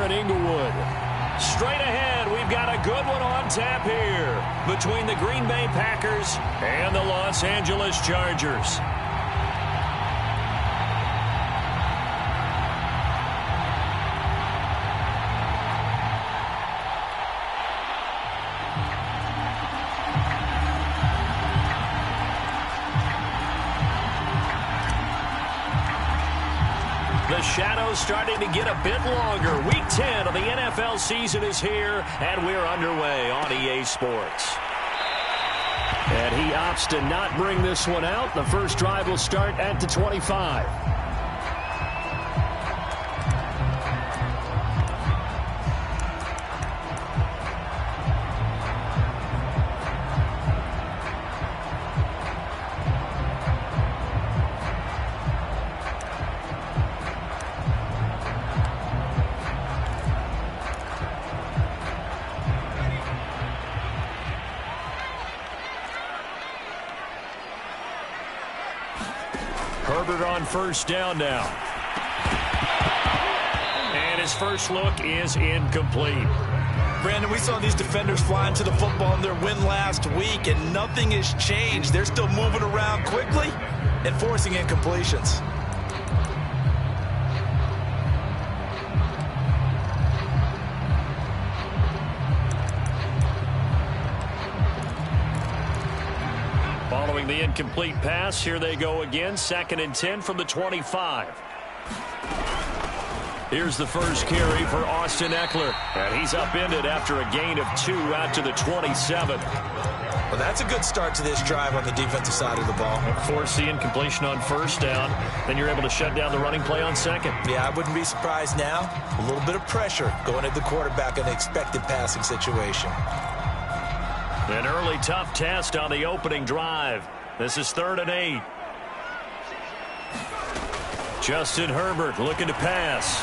in Inglewood. Straight ahead, we've got a good one on tap here between the Green Bay Packers and the Los Angeles Chargers. The shadow's starting to get a bit longer. Week 10 of the NFL season is here, and we're underway on EA Sports. And he opts to not bring this one out. The first drive will start at the 25. Herbert on first down now. And his first look is incomplete. Brandon, we saw these defenders flying to the football in their win last week, and nothing has changed. They're still moving around quickly and forcing incompletions. Following the incomplete pass, here they go again. 2nd and 10 from the 25. Here's the first carry for Austin Ekeler. And he's upended after a gain of 2 out to the 27. Well, that's a good start to this drive on the defensive side of the ball. Force the incompletion on first down. Then you're able to shut down the running play on second. Yeah, I wouldn't be surprised now. A little bit of pressure going at the quarterback in an expected passing situation. An early tough test on the opening drive. This is 3rd and 8. Justin Herbert looking to pass.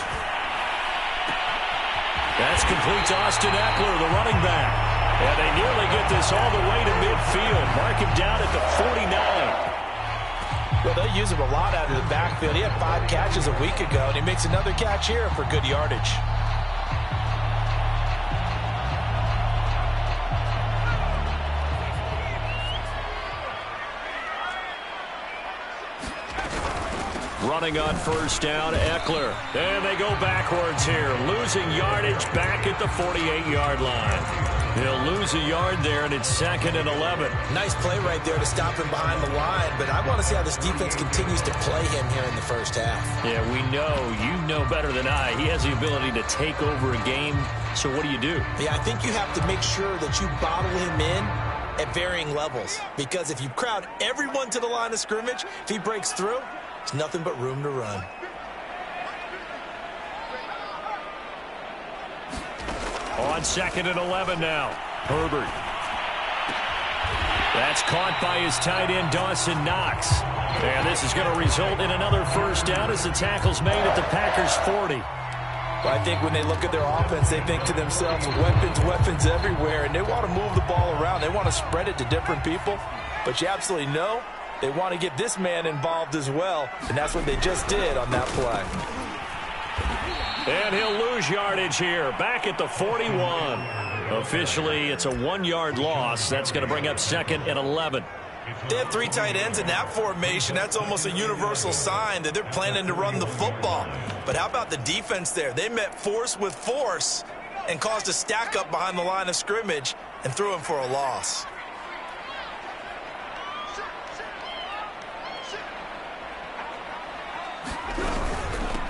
That's complete to Austin Ekeler, the running back. And they nearly get this all the way to midfield. Mark him down at the 49. Well, they use him a lot out of the backfield. He had 5 catches a week ago, and he makes another catch here for good yardage. Running on first down, Ekeler. And they go backwards here, losing yardage back at the 48-yard line. He'll lose a yard there, and it's 2nd and 11. Nice play right there to stop him behind the line, but I want to see how this defense continues to play him here in the first half. Yeah, we know. You know better than I. He has the ability to take over a game, so what do you do? Yeah, I think you have to make sure that you bottle him in at varying levels, because if you crowd everyone to the line of scrimmage, if he breaks through, it's nothing but room to run. On 2nd and 11 now. Herbert. That's caught by his tight end, Dawson Knox. And this is going to result in another first down as the tackle's made at the Packers' 40. Well, I think when they look at their offense, they think to themselves, weapons everywhere, and they want to move the ball around. They want to spread it to different people. But you absolutely know they want to get this man involved as well, and that's what they just did on that play. And he'll lose yardage here, back at the 41. Officially, it's a 1-yard loss. That's going to bring up 2nd and 11. They have 3 tight ends in that formation. That's almost a universal sign that they're planning to run the football. But how about the defense there? They met force with force and caused a stack up behind the line of scrimmage and threw him for a loss.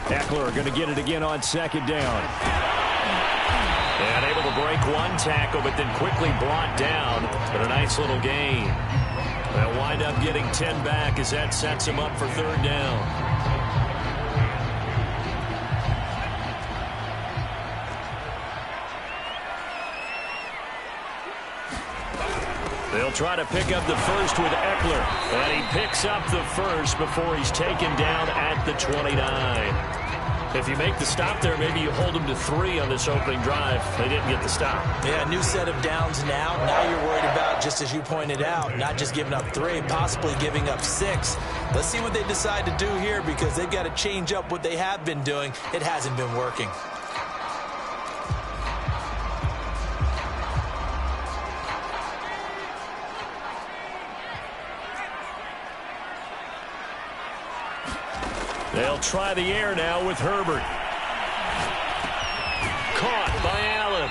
Ekeler going to get it again on 2nd down. And able to break one tackle, but then quickly brought down. But a nice little gain. They'll wind up getting 10 back as that sets him up for 3rd down. They'll try to pick up the first with Ekeler. And he picks up the first before he's taken down at the 29. If you make the stop there, maybe you hold them to 3 on this opening drive. They didn't get the stop. Yeah, new set of downs now. Now you're worried about, just as you pointed out, not just giving up 3, possibly giving up 6. Let's see what they decide to do here, because they've got to change up what they have been doing. It hasn't been working. try the air now with Herbert. Caught by Allen.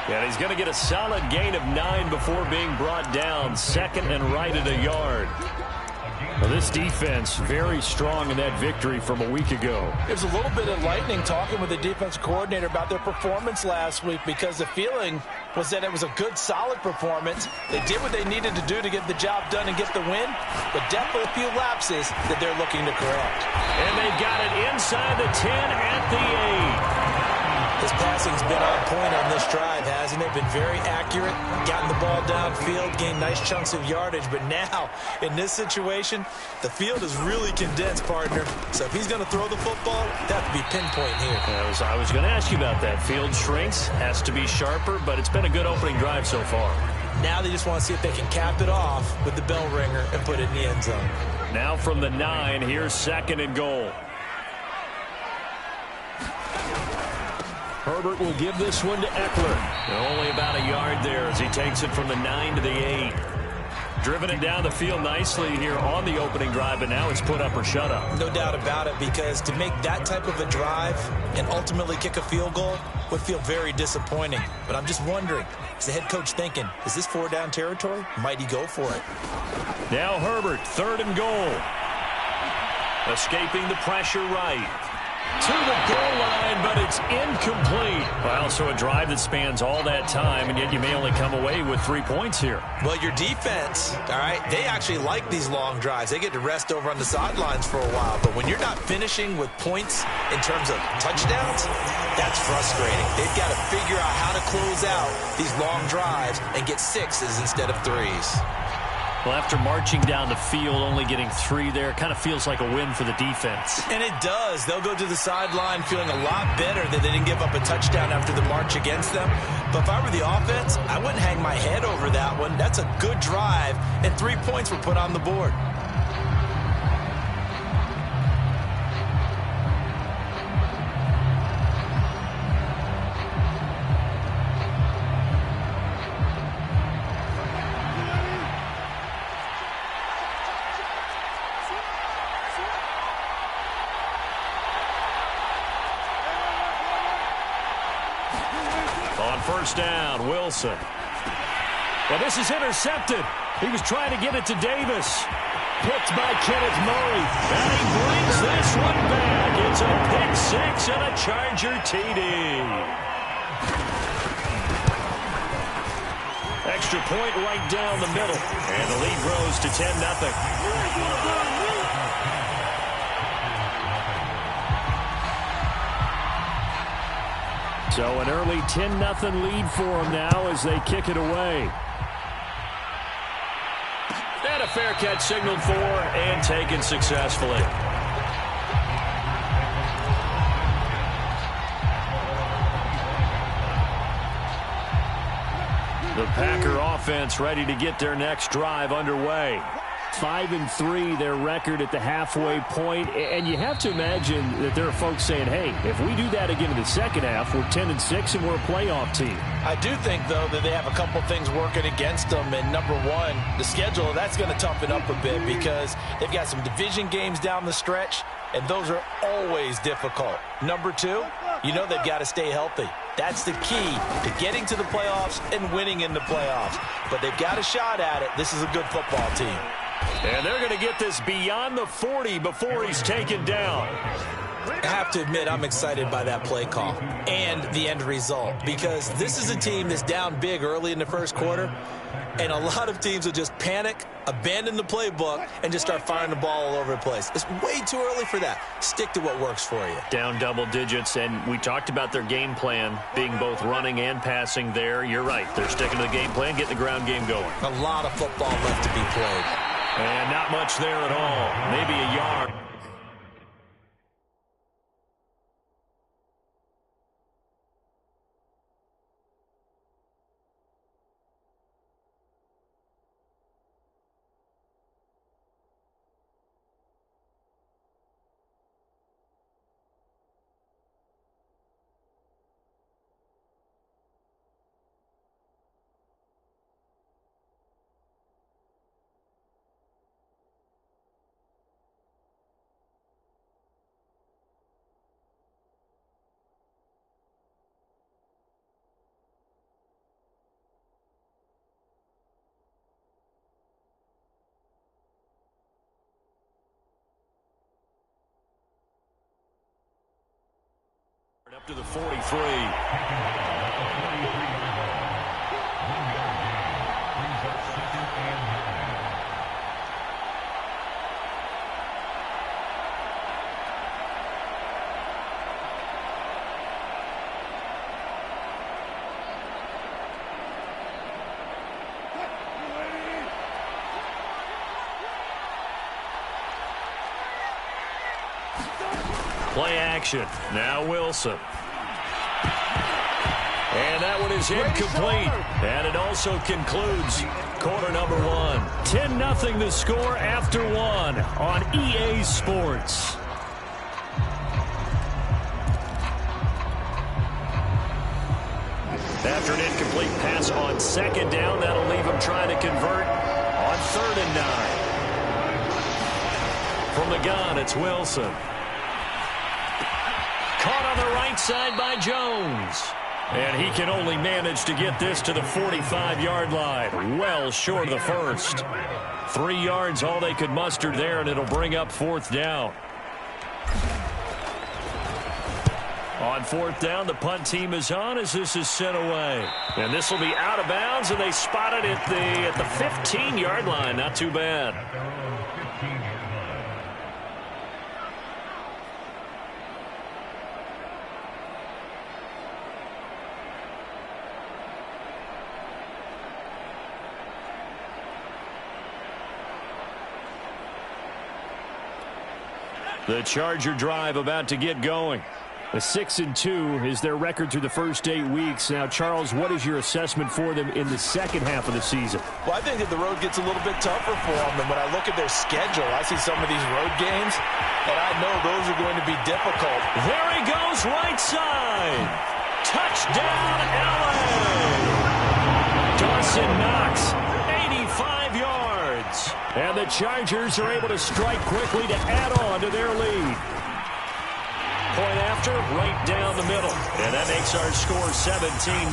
And he's going to get a solid gain of 9 before being brought down. Second and right at a yard. Well, this defense very strong in that victory from a week ago. There's a little bit of lightning talking with the defense coordinator about their performance last week, because the feeling was that it was a good, solid performance. They did what they needed to do to get the job done and get the win, but definitely a few lapses that they're looking to correct. And they've got it inside the 10 at the 8. His passing's been on point on this drive, hasn't it? Been very accurate, gotten the ball downfield, gained nice chunks of yardage. But now, in this situation, the field is really condensed, partner. So if he's going to throw the football, that would be pinpoint here. I was going to ask you about that. Field shrinks, has to be sharper, but it's been a good opening drive so far. Now they just want to see if they can cap it off with the bell ringer and put it in the end zone. Now from the 9, here's 2nd and goal. Herbert will give this one to Eckler. Only about a yard there as he takes it from the 9 to the 8. Driven it down the field nicely here on the opening drive, but now it's put up or shut up. No doubt about it, because to make that type of a drive and ultimately kick a field goal would feel very disappointing. But I'm just wondering, is the head coach thinking, is this 4-down territory? Might he go for it? Now Herbert, 3rd and goal. Escaping the pressure right. To the goal line, but it's incomplete. Well, so a drive that spans all that time, and yet you may only come away with 3 points here. Well, your defense, all right, they actually like these long drives. They get to rest over on the sidelines for a while. But when you're not finishing with points in terms of touchdowns, that's frustrating. They've got to figure out how to close out these long drives and get 6s instead of 3s. Well, after marching down the field, only getting 3 there, kind of feels like a win for the defense. And it does. They'll go to the sideline feeling a lot better that they didn't give up a touchdown after the march against them. But if I were the offense, I wouldn't hang my head over that one. That's a good drive, and 3 points were put on the board. First down, Wilson. Well, this is intercepted. He was trying to get it to Davis. Picked by Kenneth Murray. And he brings this one back. It's a pick 6 and a Charger TD. Extra point right down the middle. And the lead grows to 10-0. So an early 10-0 lead for them now as they kick it away. And a fair catch signaled for and taken successfully. The Packer offense ready to get their next drive underway. 5-3 their record at the halfway point, and you have to imagine that there are folks saying, hey, if we do that again in the second half, we're 10-6 and we're a playoff team. I do think, though, that they have a couple things working against them, and number one, the schedule, that's going to toughen up a bit because they've got some division games down the stretch, and those are always difficult. Number two, you know they've got to stay healthy. That's the key to getting to the playoffs and winning in the playoffs. But they've got a shot at it. This is a good football team. And they're going to get this beyond the 40 before he's taken down. I have to admit, I'm excited by that play call and the end result because this is a team that's down big early in the first quarter, and a lot of teams will just panic, abandon the playbook, and just start firing the ball all over the place. It's way too early for that. Stick to what works for you. Down double digits, and we talked about their game plan being both running and passing there. You're right. They're sticking to the game plan, getting the ground game going. A lot of football left to be played. And not much there at all. Maybe a yard. Up to the 43. Play action. Now Wilson. And that one is incomplete. And it also concludes quarter number one. 10-0 the score after one on EA Sports. After an incomplete pass on second down, that'll leave him trying to convert on 3rd and 9. From the gun, it's Wilson. Caught on the right side by Jones. And he can only manage to get this to the 45-yard line. Well short of the first. 3 yards all they could muster there, and it'll bring up 4th down. On 4th down, the punt team is on as this is sent away. And this will be out of bounds, and they spot it at the 15-yard line. Not too bad. The Charger drive about to get going. A 6-2 is their record through the first 8 weeks. Now, Charles, what is your assessment for them in the second half of the season? Well, I think that the road gets a little bit tougher for them. And when I look at their schedule, I see some of these road games, and I know those are going to be difficult. There he goes, right side. Touchdown, LA. Dawson Knox, 85 yards. And the Chargers are able to strike quickly to add on to their lead. Point after, right down the middle. And that makes our score 17-0.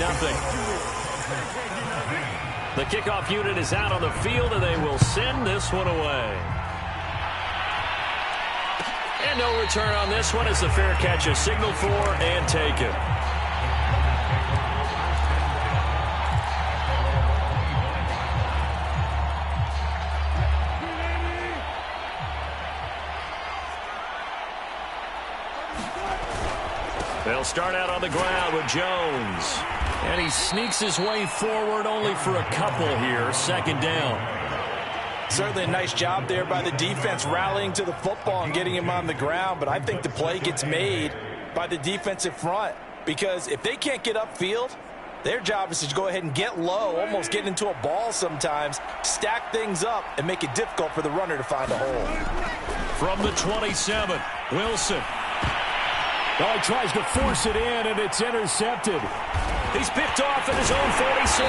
The kickoff unit is out on the field, and they will send this one away. And no return on this one as the fair catch is signaled for and taken. They'll start out on the ground with Jones. And he sneaks his way forward only for a couple here. 2nd down. Certainly a nice job there by the defense rallying to the football and getting him on the ground. But I think the play gets made by the defensive front. Because if they can't get upfield, their job is to go ahead and get low, almost get into a ball sometimes, stack things up, and make it difficult for the runner to find a hole. From the 27, Wilson. Oh, he tries to force it in, and it's intercepted. He's picked off at his own 46.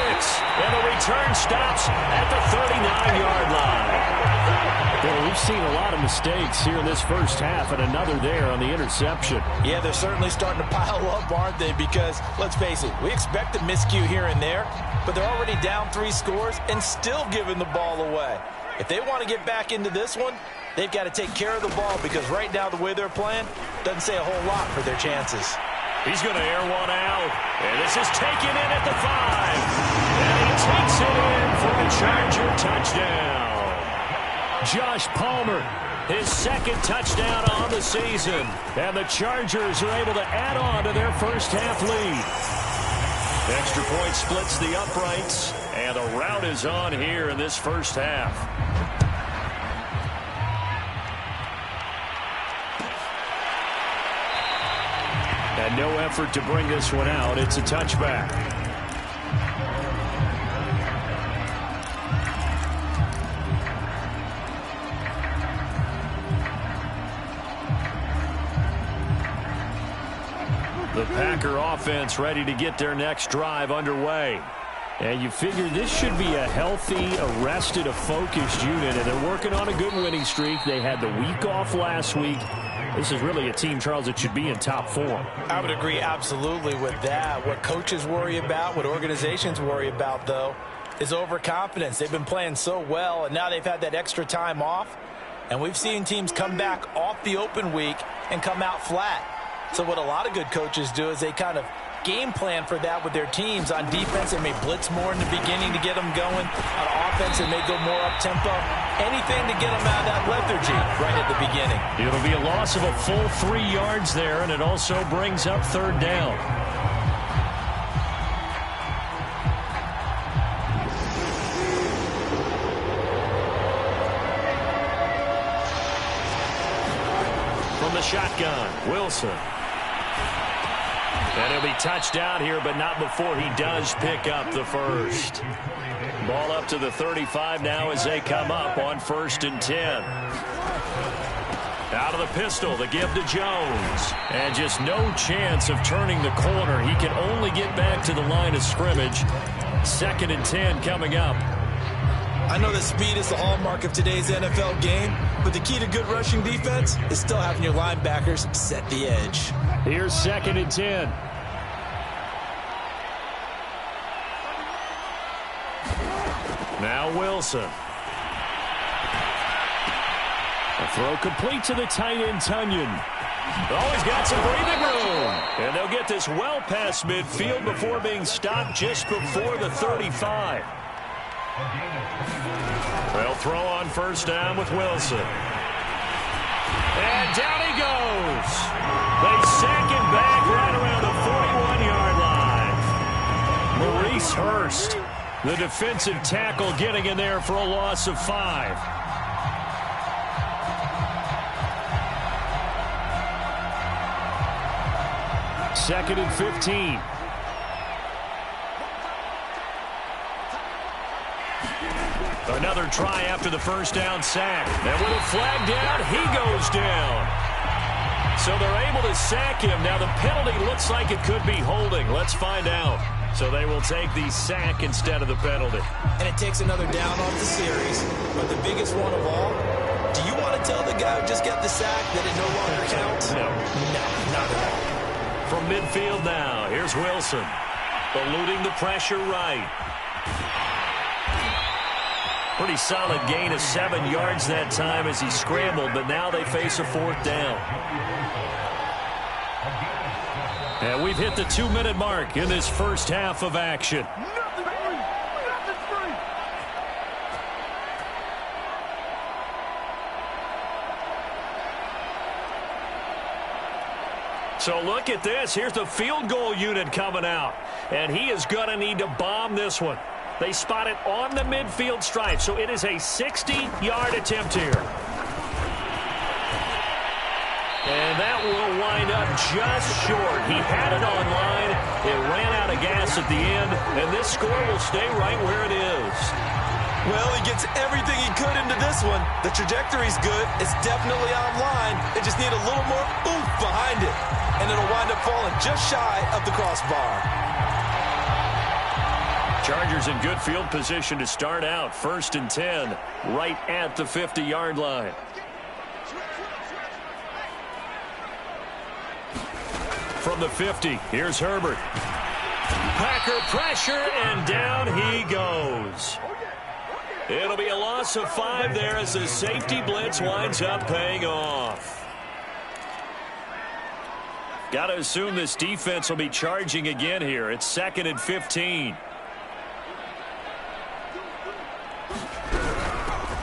And the return stops at the 39-yard line. Well, we've seen a lot of mistakes here in this first half, and another there on the interception. Yeah, they're certainly starting to pile up, aren't they? Because, let's face it, we expect a miscue here and there, but they're already down 3 scores and still giving the ball away. If they want to get back into this one, they've got to take care of the ball because right now the way they're playing doesn't say a whole lot for their chances. He's going to air one out. And this is taken in at the 5. And he takes it in for a Charger touchdown. Josh Palmer, his 2nd touchdown on the season. And the Chargers are able to add on to their first half lead. Extra point splits the uprights. And the rout is on here in this first half. And no effort to bring this one out. It's a touchback. The Packer offense ready to get their next drive underway. And you figure this should be a healthy, arrested, a focused unit. And they're working on a good winning streak. They had the week off last week. This is really a team, Charles, that should be in top form. I would agree absolutely with that. What coaches worry about, what organizations worry about, though, is overconfidence. They've been playing so well, and now they've had that extra time off. And we've seen teams come back off the open week and come out flat. So what a lot of good coaches do is they kind of game plan for that with their teams. On defense, they may blitz more in the beginning to get them going. On offense, they may go more up-tempo. Anything to get them out of that lethargy right at the beginning. It'll be a loss of a full 3 yards there, and it also brings up third down. From the shotgun, Wilson. And he'll be touched down here, but not before he does pick up the first. Ball up to the 35 now as they come up on 1st and 10. Out of the pistol, the give to Jones. And just no chance of turning the corner. He can only get back to the line of scrimmage. 2nd and 10 coming up. I know that speed is the hallmark of today's NFL game, but the key to good rushing defense is still having your linebackers set the edge. Here's 2nd and 10. Now Wilson. A throw complete to the tight end, Tunyon. Oh, he's got some breathing room. And they'll get this well past midfield before being stopped just before the 35. They'll throw on 1st down with Wilson. And down he goes. They sack him back right around the 41-yard line. Maurice Hurst, the defensive tackle, getting in there for a loss of 5. Second and 15. Another try after the 1st down sack. And with a flag down, he goes down. So they're able to sack him. Now the penalty looks like it could be holding. Let's find out. So they will take the sack instead of the penalty. And it takes another down off the series. But the biggest one of all, do you want to tell the guy who just got the sack that it no longer counts? No. No, not at all. From midfield now, here's Wilson. Eluding the pressure right. Pretty solid gain of 7 yards that time as he scrambled, but now they face a 4th down. And we've hit the 2-minute mark in this first half of action. So look at this. Here's the field goal unit coming out. And he is going to need to bomb this one. They spot it on the midfield stripe, so it is a 60-yard attempt here. And that will wind up just short. He had it on line. It ran out of gas at the end, and this score will stay right where it is. Well, he gets everything he could into this one. The trajectory's good. It's definitely online. They just need a little more oomph behind it. And it'll wind up falling just shy of the crossbar. Chargers in good field position to start out. 1st and 10, right at the 50-yard line. From the 50, here's Herbert. Packer pressure, and down he goes. It'll be a loss of 5 there as the safety blitz winds up paying off. Got to assume this defense will be charging again here. It's 2nd and 15.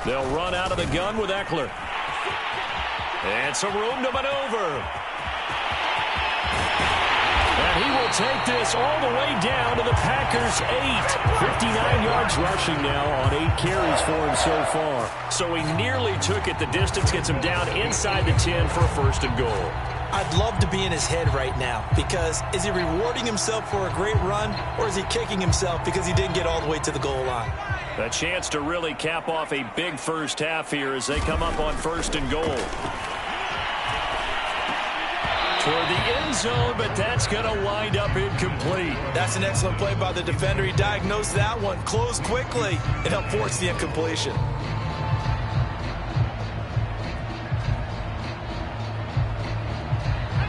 They'll run out of the gun with Eckler. And some room to maneuver. And he will take this all the way down to the Packers' 8. 59 yards rushing now on 8 carries for him so far. So he nearly took it the distance, gets him down inside the 10 for a 1st and goal. I'd love to be in his head right now, because is he rewarding himself for a great run, or is he kicking himself because he didn't get all the way to the goal line? A chance to really cap off a big first half here as they come up on 1st and goal. Toward the end zone, but that's going to wind up incomplete. That's an excellent play by the defender. He diagnosed that one, closed quickly, and helped force the incompletion.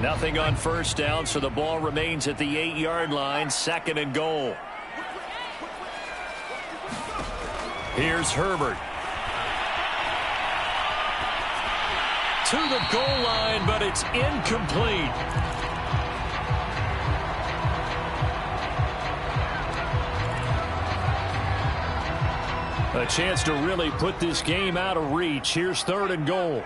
Nothing on 1st down, so the ball remains at the 8-yard line. 2nd and goal. Here's Herbert. To the goal line, but it's incomplete. A chance to really put this game out of reach. Here's 3rd and goal.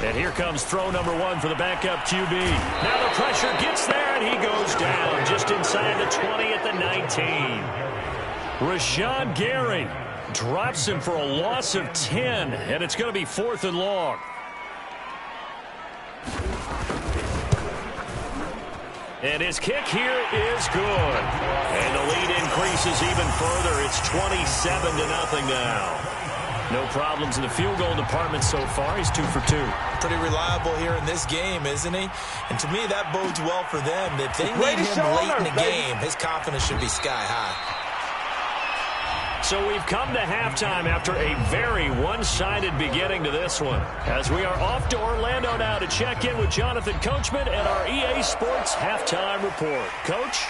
And here comes throw number 1 for the backup QB. Now the pressure gets there, and he goes down just inside the 20 at the 19. Rashawn Gary drops him for a loss of 10, and it's going to be 4th and long. And his kick here is good. And the lead increases even further. It's 27-0 now. No problems in the field goal department so far. He's 2 for 2. Pretty reliable here in this game, isn't he? And to me, that bodes well for them. If they need him late in the game, his confidence should be sky high. So we've come to halftime after a very one-sided beginning to this one. As we are off to Orlando now to check in with Jonathan Coachman and our EA Sports Halftime Report. Coach?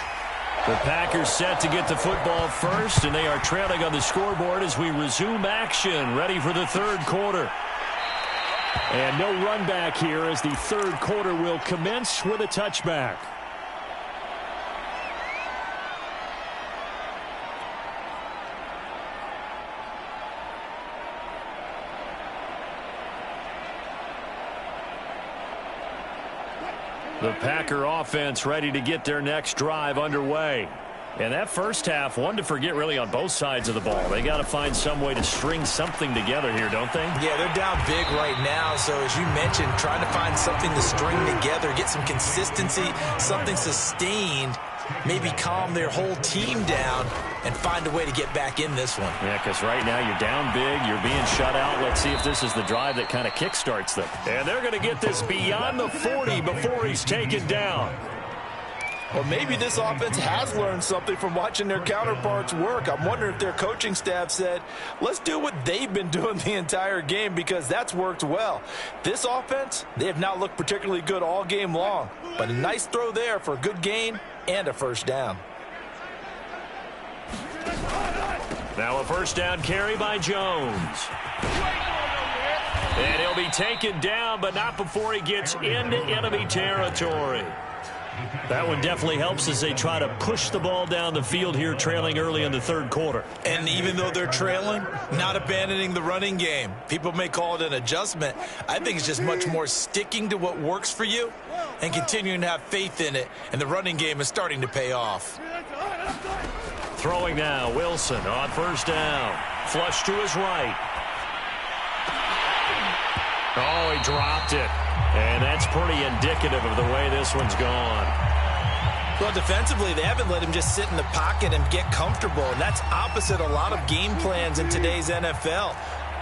The Packers set to get the football first, and they are trailing on the scoreboard as we resume action, ready for the 3rd quarter. And no run back here as the 3rd quarter will commence with a touchback. The Packer offense ready to get their next drive underway. And that first half, one to forget really on both sides of the ball. They got to find some way to string something together here, don't they? Yeah, they're down big right now. So as you mentioned, trying to find something to string together, get some consistency, something sustained, maybe calm their whole team down and find a way to get back in this one. Yeah, because right now you're down big, you're being shut out. Let's see if this is the drive that kind of kickstarts them. And they're going to get this beyond the 40 before he's taken down. Well, maybe this offense has learned something from watching their counterparts work. I'm wondering if their coaching staff said, let's do what they've been doing the entire game, because that's worked well. This offense, they have not looked particularly good all game long, but a nice throw there for a good gain and a first down. Now a first down carry by Jones. And he'll be taken down, but not before he gets into enemy territory. That one definitely helps as they try to push the ball down the field here, trailing early in the 3rd quarter. And even though they're trailing, not abandoning the running game. People may call it an adjustment. I think it's just much more sticking to what works for you and continuing to have faith in it. And the running game is starting to pay off. Throwing now, Wilson on first down. Flush to his right. Oh, he dropped it. And that's pretty indicative of the way this one's gone. Well, defensively, they haven't let him just sit in the pocket and get comfortable. And that's opposite a lot of game plans in today's NFL.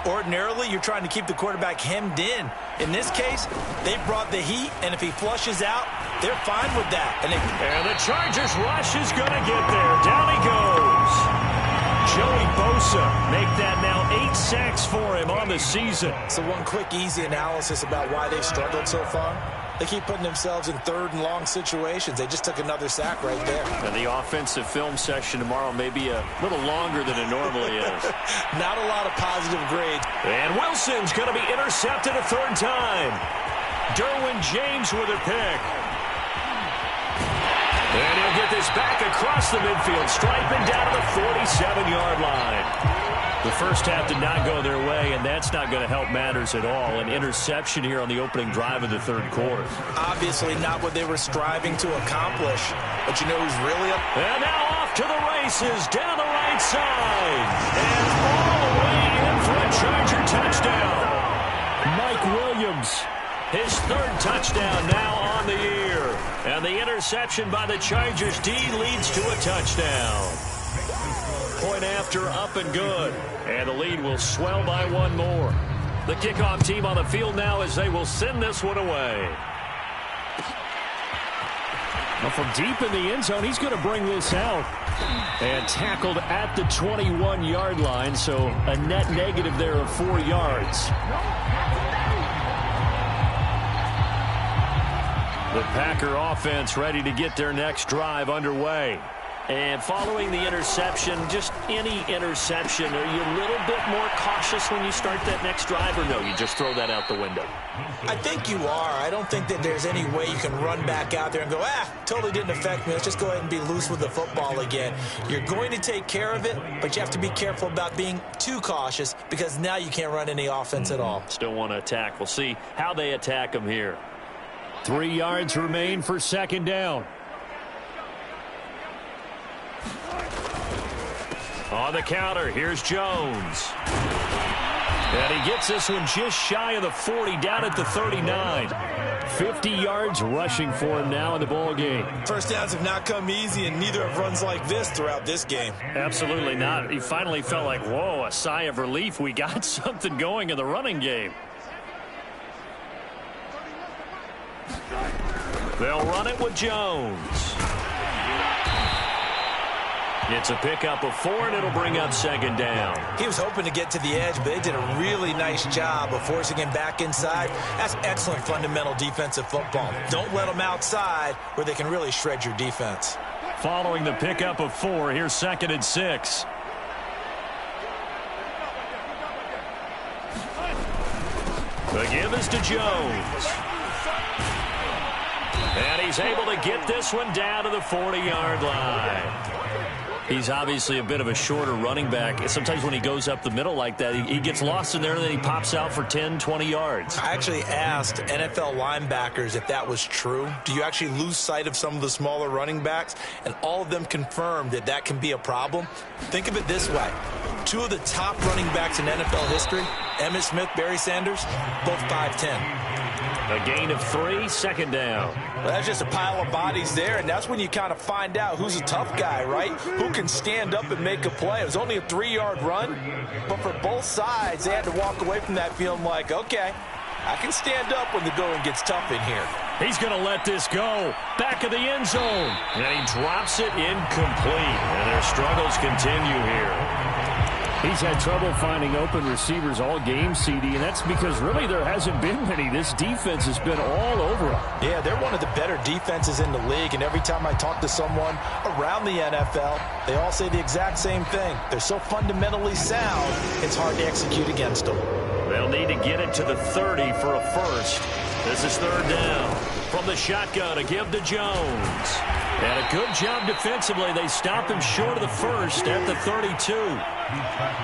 Ordinarily, you're trying to keep the quarterback hemmed in. In this case, they brought the heat, and if he flushes out, they're fine with that. And the Chargers rush is going to get there. Down he goes. Joey Bosa make that now 8 sacks for him on the season. So one quick, easy analysis about why they've struggled so far. They keep putting themselves in 3rd and long situations. They just took another sack right there. And the offensive film session tomorrow may be a little longer than it normally is. Not a lot of positive grades. And Wilson's going to be intercepted a 3rd time. Derwin James with a pick. And he'll get this back across the midfield, striping down to the 47-yard line. The first half did not go their way, and that's not going to help matters at all. An interception here on the opening drive of the 3rd quarter. Obviously not what they were striving to accomplish. But you know who's really up? And now off to the races, down the right side. And all the way in for a Charger touchdown. Mike Williams, his 3rd touchdown now on the year. And the interception by the Chargers D leads to a touchdown. Point after, up and good. And the lead will swell by one more. The kickoff team on the field now as they will send this one away. Well, from deep in the end zone, he's going to bring this out. And tackled at the 21-yard line, so a net negative there of 4 yards. The Packer offense ready to get their next drive underway. And following the interception, just any interception, are you a little bit more cautious when you start that next drive, or no, you just throw that out the window? I think you are. I don't think that there's any way you can run back out there and go, totally didn't affect me. Let's just go ahead and be loose with the football again. You're going to take care of it, but you have to be careful about being too cautious because now you can't run any offense at all. Still want to attack. We'll see how they attack them here. 3 yards remain for second down. On the counter, here's Jones. And he gets this one just shy of the 40, down at the 39. 50 yards rushing for him now in the ball game. First downs have not come easy, and neither have runs like this throughout this game. Absolutely not. He finally felt like, whoa, a sigh of relief. We got something going in the running game. They'll run it with Jones. It's a pickup of 4, and it'll bring up second down. He was hoping to get to the edge, but they did a really nice job of forcing him back inside. That's excellent fundamental defensive football. Don't let them outside where they can really shred your defense. Following the pickup of 4, here's 2nd and 6. The give is to Jones. And he's able to get this one down to the 40-yard line. He's obviously a bit of a shorter running back. Sometimes when he goes up the middle like that, he gets lost in there, and then he pops out for 10, 20 yards. I actually asked NFL linebackers if that was true. Do you actually lose sight of some of the smaller running backs? And all of them confirmed that that can be a problem. Think of it this way. 2 of the top running backs in NFL history, Emmitt Smith, Barry Sanders, both 5'10". A gain of 3, second down. Well, that's just a pile of bodies there, and that's when you kind of find out who's a tough guy, right? Who can stand up and make a play. It was only a 3-yard run, but for both sides, they had to walk away from that feeling like, okay, I can stand up when the going gets tough in here. He's going to let this go. Back of the end zone. And he drops it incomplete. And their struggles continue here. He's had trouble finding open receivers all game, CD, and that's because really there hasn't been many. This defense has been all over him. Yeah, they're one of the better defenses in the league, and every time I talk to someone around the NFL, they all say the exact same thing. They're so fundamentally sound, it's hard to execute against them. They'll need to get it to the 30 for a first. This is 3rd down. From the shotgun, a give to Jones. And a good job defensively. They stop him short of the first at the 32.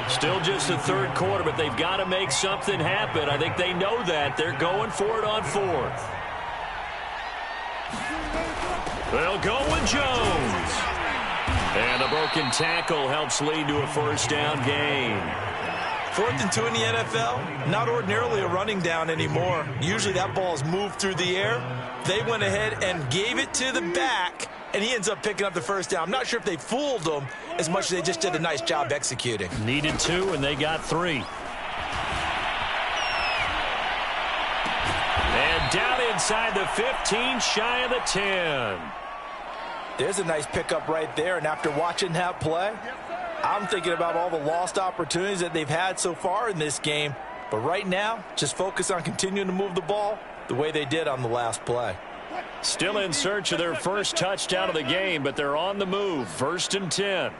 Still just the 3rd quarter, but they've got to make something happen. I think they know that. They're going for it on 4th. They'll go with Jones. And a broken tackle helps lead to a first down gain. 4th and 2 in the NFL, not ordinarily a running down anymore. Usually that ball is moved through the air. They went ahead and gave it to the back, and he ends up picking up the first down. I'm not sure if they fooled him as much as they just did a nice job executing. Needed 2, and they got 3. And down inside the 15, shy of the 10. There's a nice pickup right there, and after watching that play, I'm thinking about all the lost opportunities that they've had so far in this game. But right now, just focus on continuing to move the ball the way they did on the last play. Still in search of their first touchdown of the game, but they're on the move. 1st and 10.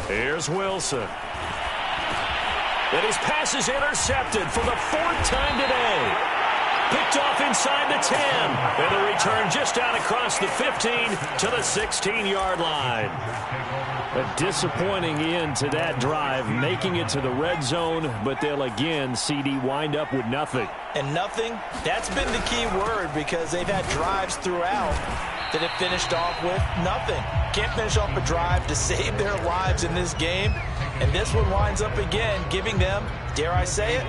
Here's Wilson. And his pass is intercepted for the 4th time today. Picked off inside the 10. And the return just out across the 15 to the 16-yard line. A disappointing end to that drive, making it to the red zone, but they'll again, CD, wind up with nothing. And nothing, that's been the key word because they've had drives throughout that have finished off with nothing. Can't finish off a drive to save their lives in this game. And this one winds up again, giving them, dare I say it,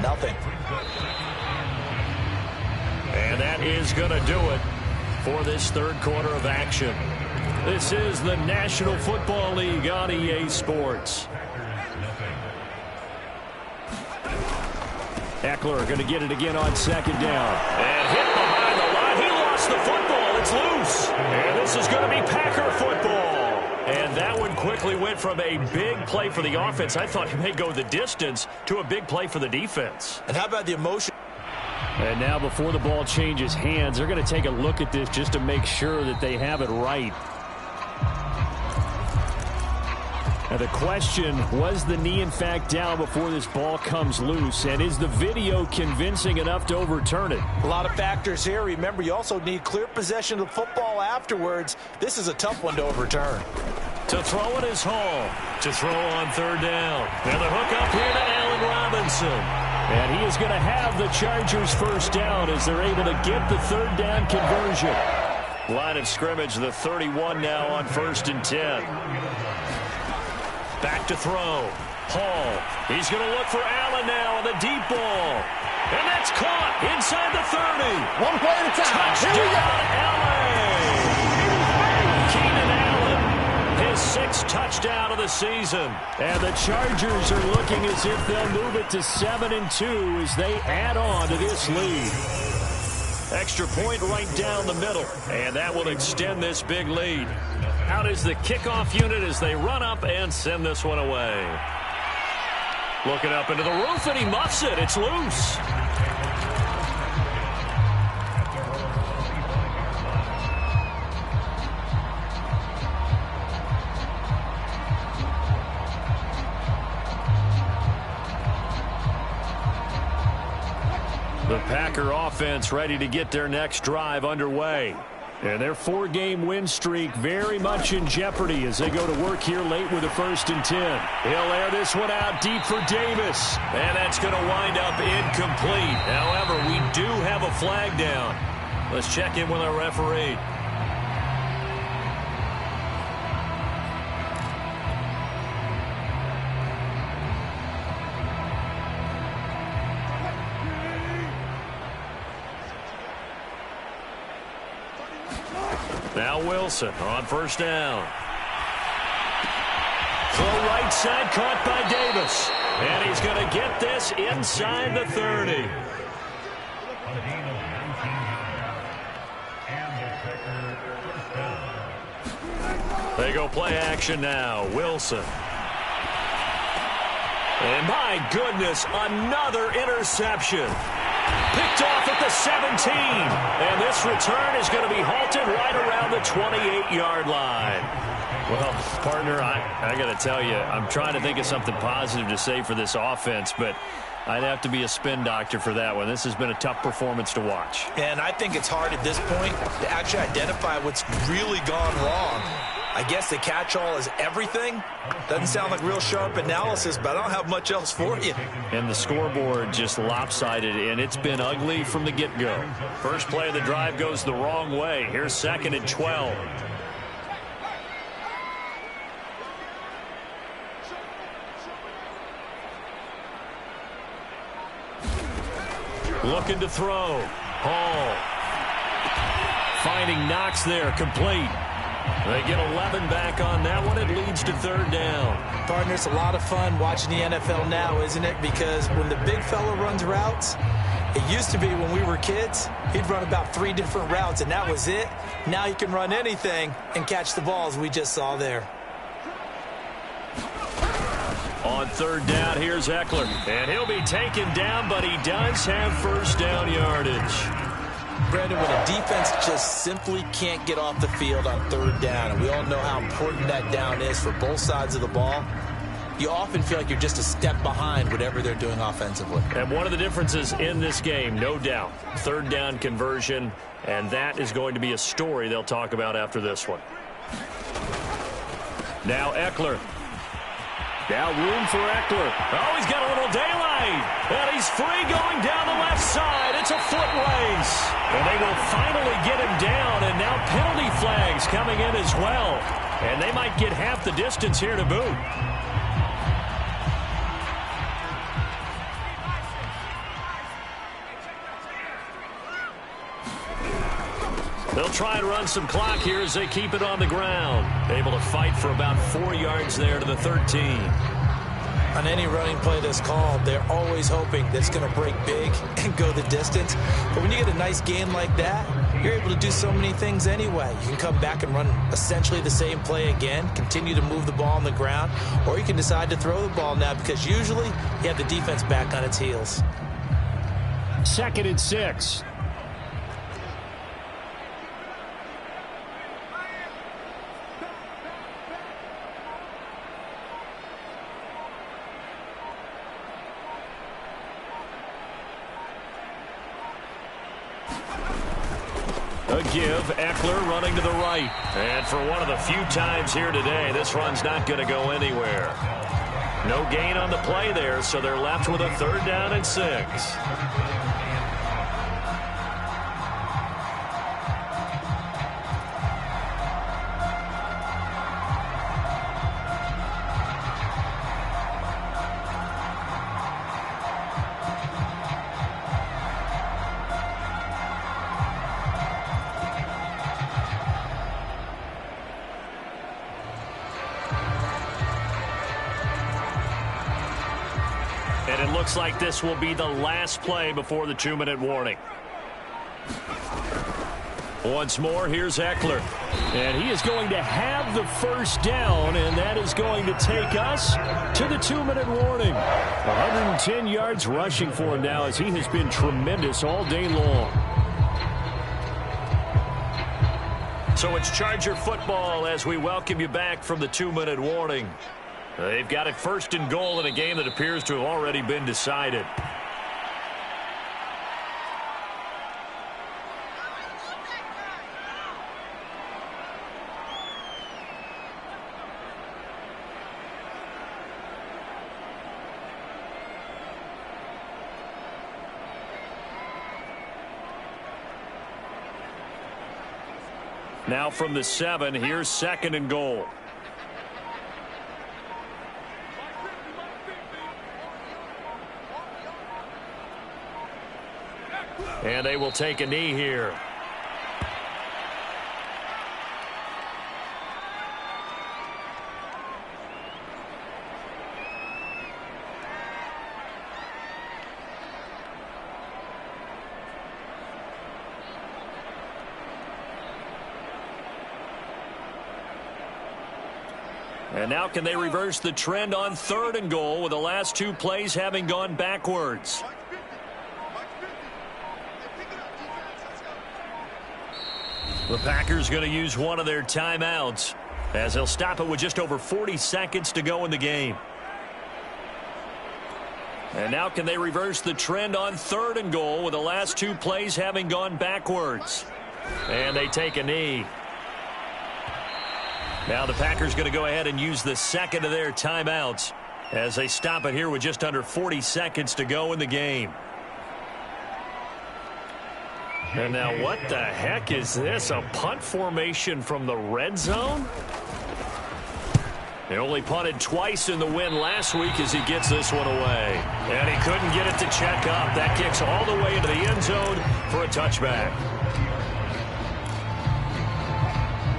nothing. And that is going to do it for this 3rd quarter of action. This is the National Football League on EA Sports. Eckler going to get it again on 2nd down. And hit behind the line. He lost the football. It's loose. And this is going to be Packer football. And that one quickly went from a big play for the offense. I thought he may go the distance to a big play for the defense. And how about the emotion? And now before the ball changes hands, they're going to take a look at this just to make sure that they have it right. Now the question, was the knee in fact down before this ball comes loose? And is the video convincing enough to overturn it? A lot of factors here. Remember, you also need clear possession of the football afterwards. This is a tough one to overturn. To throw it is Hall. To throw on third down. And the hook up here to Allen Robinson. And he is going to have the Chargers first down as they're able to get the third down conversion. Line of scrimmage, the 31 now on 1st and 10. Back to throw. Hall. He's going to look for Allen now on the deep ball. And that's caught inside the 30. One play at a time. Touchdown, Allen. Keenan Allen, his 6th touchdown of the season. And the Chargers are looking as if they'll move it to 7-2 as they add on to this lead. Extra point right down the middle. And that will extend this big lead. Out is the kickoff unit as they run up and send this one away. Looking up into the roof, and he muffs it. It's loose. The Packer offense ready to get their next drive underway. And their 4-game win streak very much in jeopardy as they go to work here late with a 1st and 10. He'll air this one out deep for Davis. And that's going to wind up incomplete. However, we do have a flag down. Let's check in with our referee. Now Wilson on 1st down. Throw right side, caught by Davis. And he's going to get this inside the 30. They go play action now. Wilson. And my goodness, another interception. Picked off at the 17. And this return is going to be halted right around the 28-yard line. Well, partner, I got to tell you, I'm trying to think of something positive to say for this offense, but I'd have to be a spin doctor for that one. This has been a tough performance to watch. And I think it's hard at this point to actually identify what's really gone wrong. I guess the catch-all is everything. Doesn't sound like real sharp analysis, but I don't have much else for you. And the scoreboard just lopsided, and it's been ugly from the get-go. First play of the drive goes the wrong way. Here's 2nd and 12. Looking to throw. Hall. Finding Knox there, complete. They get 11 back on that one. It leads to 3rd down. Partner, it's a lot of fun watching the NFL now, isn't it? Because when the big fella runs routes, it used to be when we were kids, he'd run about 3 different routes, and that was it. Now he can run anything and catch the balls we just saw there. On 3rd down, here's Eckler. And he'll be taken down, but he does have 1st down yardage. Brandon, when a defense just simply can't get off the field on 3rd down, and we all know how important that down is for both sides of the ball, you often feel like you're just a step behind whatever they're doing offensively. And one of the differences in this game, no doubt, 3rd down conversion, and that is going to be a story they'll talk about after this one. Now Eckler. Now room for Eckler. Oh, he's got a little daylight. And he's free going down the left side. It's a foot race. And they will finally get him down. And now penalty flags coming in as well. And they might get half the distance here to boot. They'll try and run some clock here as they keep it on the ground. Able to fight for about 4 yards there to the 13. On any running play that's called, they're always hoping that it's going to break big and go the distance. But when you get a nice game like that, you're able to do so many things anyway. You can come back and run essentially the same play again, continue to move the ball on the ground, or you can decide to throw the ball now because usually you have the defense back on its heels. 2nd and 6. A give, Eckler running to the right. And for one of the few times here today, this run's not going to go anywhere. No gain on the play there, so they're left with a 3rd down and 6. And it looks like this will be the last play before the 2-minute warning. Once more, here's Eckler. And he is going to have the 1st down, and that is going to take us to the 2-minute warning. 110 yards rushing for him now as he has been tremendous all day long. So it's Charger football as we welcome you back from the 2-minute warning. They've got it 1st and goal in a game that appears to have already been decided. Now from the 7, here's 2nd and goal. And they will take a knee here. And now can they reverse the trend on 3rd and goal with the last 2 plays having gone backwards? The Packers going to use one of their timeouts as they'll stop it with just over 40 seconds to go in the game. And now can they reverse the trend on 3rd and goal with the last 2 plays having gone backwards? And they take a knee. Now the Packers going to go ahead and use the 2nd of their timeouts as they stop it here with just under 40 seconds to go in the game. And now what the heck is this? A punt formation from the red zone? They only punted twice in the win last week as he gets this one away. And he couldn't get it to check up. That kicks all the way into the end zone for a touchback.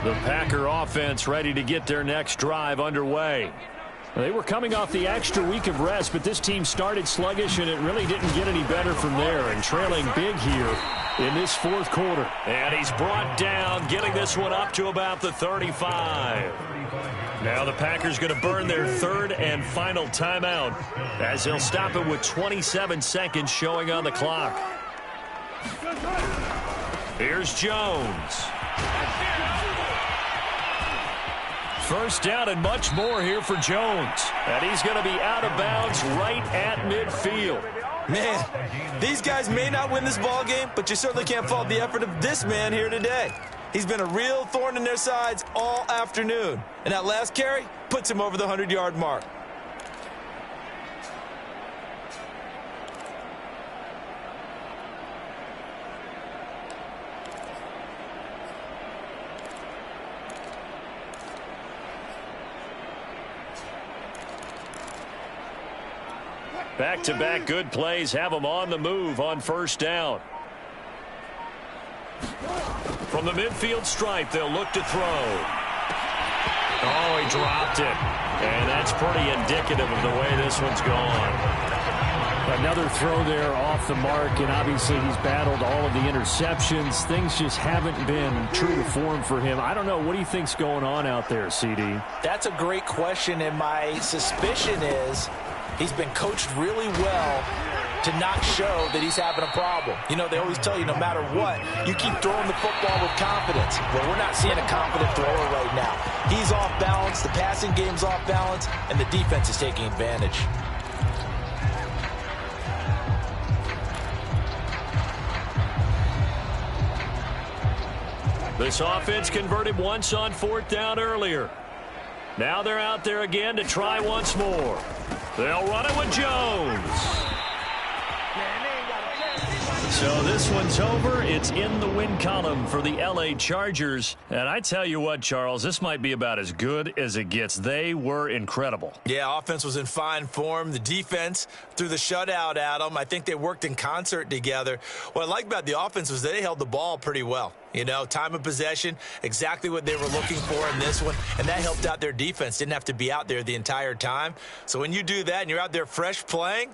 The Packer offense ready to get their next drive underway. They were coming off the extra week of rest, but this team started sluggish, and it really didn't get any better from there, and trailing big here in this 4th quarter. And he's brought down, getting this one up to about the 35. Now the Packers going to burn their 3rd and final timeout as they'll stop it with 27 seconds showing on the clock. Here's Jones. 1st down and much more here for Jones. And he's going to be out of bounds right at midfield. Man, these guys may not win this ball game, but you certainly can't fault the effort of this man here today. He's been a real thorn in their sides all afternoon. And that last carry puts him over the 100-yard mark. Back-to-back good plays have them on the move on 1st down. From the midfield stripe, they'll look to throw. Oh, he dropped it. And that's pretty indicative of the way this one's gone. Another throw there off the mark, and obviously he's battled all of the interceptions. Things just haven't been true to form for him. I don't know. What do you think's going on out there, CD? That's a great question, and my suspicion is he's been coached really well to not show that he's having a problem. You know, they always tell you no matter what, you keep throwing the football with confidence. Well, we're not seeing a confident thrower right now. He's off balance, the passing game's off balance, and the defense is taking advantage. This offense converted once on 4th down earlier. Now they're out there again to try once more. They'll run it with Jones. So this one's over. It's in the win column for the L.A. Chargers. And I tell you what, Charles, this might be about as good as it gets. They were incredible. Yeah, offense was in fine form. The defense threw the shutout at them. I think they worked in concert together. What I like about the offense was they held the ball pretty well. You know, time of possession, exactly what they were looking for in this one. And that helped out their defense. Didn't have to be out there the entire time. So when you do that and you're out there fresh playing,